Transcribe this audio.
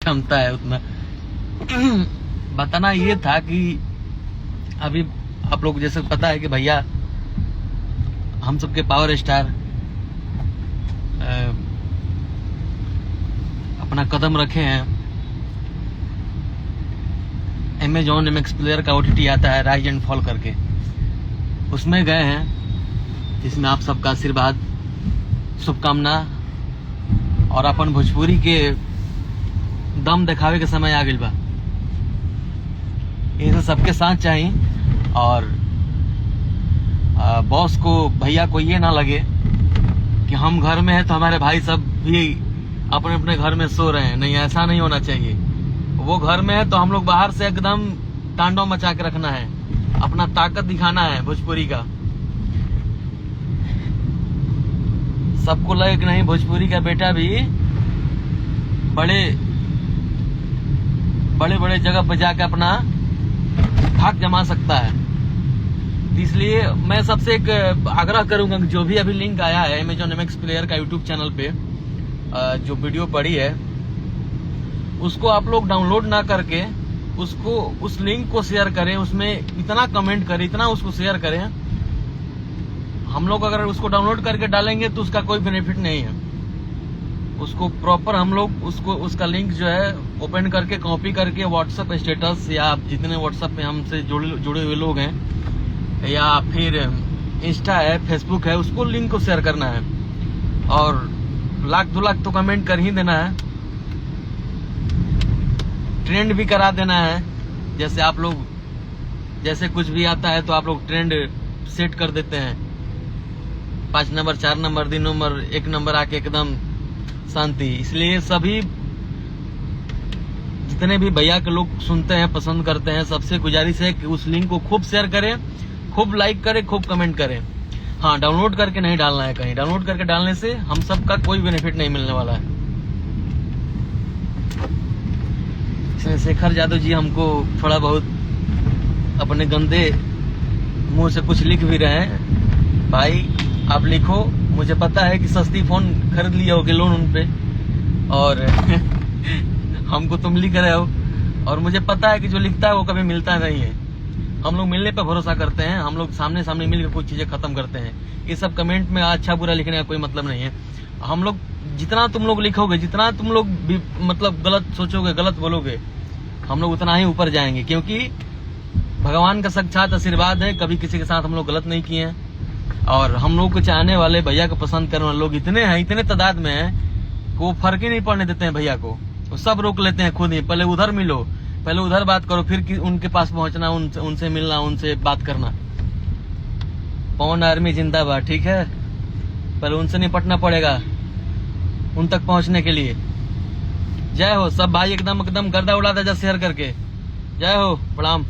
क्षमता है उतना। बताना ये था कि अभी आप लोग जैसे पता है कि भैया हम सबके पावर स्टार अपना कदम रखे हैं। अमेजॉन एमएक्स प्लेयर का ओटीटी आता है राइज एंड फॉल करके, उसमें गए हैं, जिसमें आप सबका आशीर्वाद, शुभकामना और अपन भोजपुरी के दम दिखावे के समय आ गइल बा। ये सबके साथ चाहिए और बॉस को, भैया को ये ना लगे कि हम घर में हैं तो हमारे भाई सब भी अपने अपने घर में सो रहे हैं। नहीं, ऐसा नहीं होना चाहिए। वो घर में है तो हम लोग बाहर से एकदम तांडव मचा के रखना है, अपना ताकत दिखाना है भोजपुरी का। सबको लगे कि नहीं, भोजपुरी का बेटा भी बड़े बड़े जगह पर जाकर अपना हक जमा सकता है। इसलिए मैं सबसे एक आग्रह करूंगा कि जो भी अभी लिंक आया है अमेजॉन एमएक्स प्लेयर का यूट्यूब चैनल पे, जो वीडियो पड़ी है उसको आप लोग डाउनलोड ना करके उसको, उस लिंक को शेयर करें, उसमें इतना कमेंट करें, इतना उसको शेयर करें। हम लोग अगर उसको डाउनलोड करके डालेंगे तो उसका कोई बेनिफिट नहीं है। उसको प्रॉपर हम लोग उसका लिंक जो है ओपन करके कॉपी करके व्हाट्सएप स्टेटस या जितने व्हाट्सएप में हमसे जुड़े हुए लोग हैं या फिर इंस्टा है, फेसबुक है, उसको लिंक को शेयर करना है और 1-2 लाख तो कमेंट कर ही देना है। ट्रेंड भी करा देना है। जैसे आप लोग, जैसे कुछ भी आता है तो आप लोग ट्रेंड सेट कर देते हैं, 5 नंबर 4 नंबर 3 नंबर 1 नंबर आके एकदम शांति। इसलिए सभी जितने भी भैया के लोग सुनते हैं, पसंद करते हैं, सबसे गुजारिश है कि उस लिंक को खूब शेयर करें, खूब लाइक करें, खूब कमेंट करें। हाँ, डाउनलोड करके नहीं डालना है कहीं। डाउनलोड करके डालने से हम सबका कोई बेनिफिट नहीं मिलने वाला है। इसमें शेखर यादव जी हमको थोड़ा बहुत अपने गंदे मुंह से कुछ लिख भी रहे हैं। भाई आप लिखो, मुझे पता है कि सस्ती फोन खरीद लिया होगे लोन उन पे और हमको तुम लिख रहे हो, और मुझे पता है कि जो लिखता है वो कभी मिलता नहीं है। हम लोग मिलने पे भरोसा करते हैं, हम लोग सामने सामने मिलकर कुछ चीजें खत्म करते हैं। ये सब कमेंट में अच्छा बुरा लिखने का कोई मतलब नहीं है। हम लोग जितना तुम लोग लिखोगे, जितना तुम लोग भी मतलब गलत सोचोगे, गलत बोलोगे, हम लोग उतना ही ऊपर जाएंगे, क्योंकि भगवान का साक्षात आशीर्वाद है। कभी किसी के साथ हम लोग गलत नहीं किए हैं और हम लोग को चाहने वाले, भैया को पसंद करने वाले लोग इतने हैं, इतने तादाद में हैं कि वो फर्क ही नहीं पड़ने देते हैं भैया को। वो सब रोक लेते हैं खुद ही। पहले उधर मिलो, पहले उधर बात करो, फिर उनके पास पहुंचना, उनसे मिलना, उनसे बात करना। पवन आर्मी जिंदाबाद, ठीक है। पहले उनसे निपटना पड़ेगा उन तक पहुंचने के लिए। जय हो सब भाई, एकदम गर्दा उड़ा दे शेयर करके। जय हो, प्रणाम।